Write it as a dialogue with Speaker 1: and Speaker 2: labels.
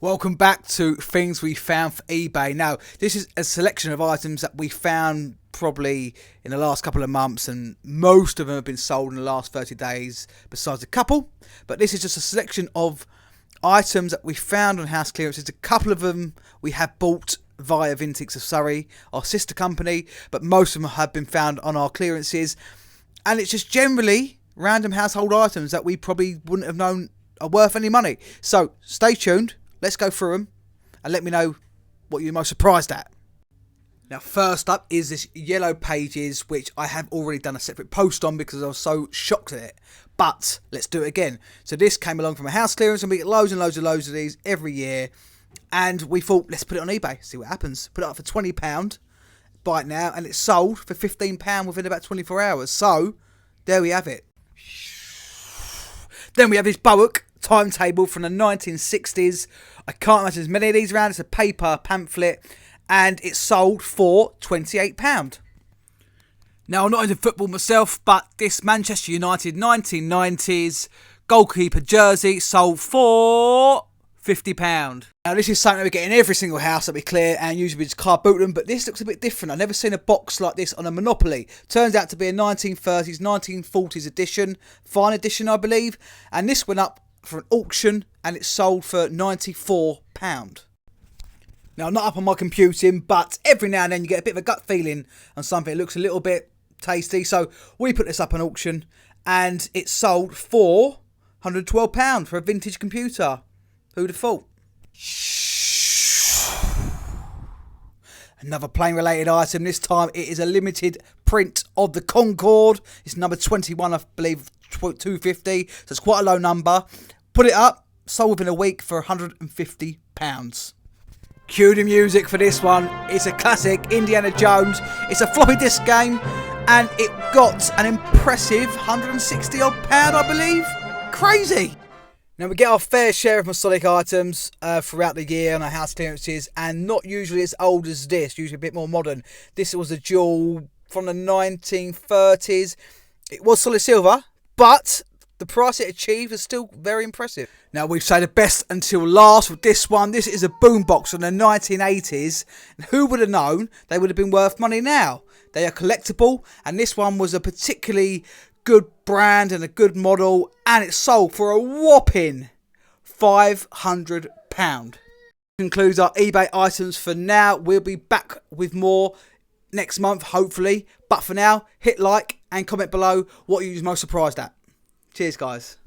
Speaker 1: Welcome back to Things We Found for eBay. Now, this is a selection of items that we found probably in the last couple of months, and most of them have been sold in the last 30 days, besides a couple. But this is just a selection of items that we found on house clearances. A couple of them we have bought via Vintage of Surrey, our sister company, but most of them have been found on our clearances. And it's just generally random household items that we probably wouldn't have known are worth any money. So stay tuned. Let's go through them and let me know what you're most surprised at. Now, first up is this Yellow Pages, which I have already done a separate post on because I was so shocked at it. But let's do it again. So this came along from a house clearance, and we get loads and loads of these every year. And we thought, let's put it on eBay, see what happens. Put it up for £20, buy it now, and it's sold for £15 within about 24 hours. So there we have it. Then we have this Bowick timetable from the 1960s. I can't imagine there's many of these around. It's a paper pamphlet, and it's sold for £28. Now, I'm not into football myself, but this Manchester United 1990s goalkeeper jersey sold for £50. Now, this is something that we get in every single house that we clear, and usually we just car boot them, but this looks a bit different. I've never seen a box like this on a Monopoly. Turns out to be a 1930s, 1940s edition, fine edition, I believe, and this went up for an auction, and it sold for £94. Now, I'm not up on my computing, but every now and then you get a bit of a gut feeling on something that looks a little bit tasty. So we put this up on auction, and it sold for £112 for a vintage computer. Who'd have thought? Another plane related item. This time it is a limited print of the Concorde. It's number 21, I believe, 250. So it's quite a low number. Put it up, sold within a week for £150. Cue the music for this one. It's a classic, Indiana Jones. It's a floppy disk game, and it got an impressive £160 odd, I believe. Crazy. Now, we get our fair share of Masonic items throughout the year on our house clearances, and not usually as old as this, usually a bit more modern. This was a jewel from the 1930s. It was solid silver, but the price it achieved is still very impressive. Now, we've saved the best until last with this one. This is a boombox from the 1980s. And who would have known they would have been worth money now? They are collectible, and this one was a particularly good brand and a good model, and it sold for a whopping £500. Concludes our eBay items for now. We'll be back with more next month, hopefully. But for now, hit like and comment below what you're most surprised at. Cheers, guys.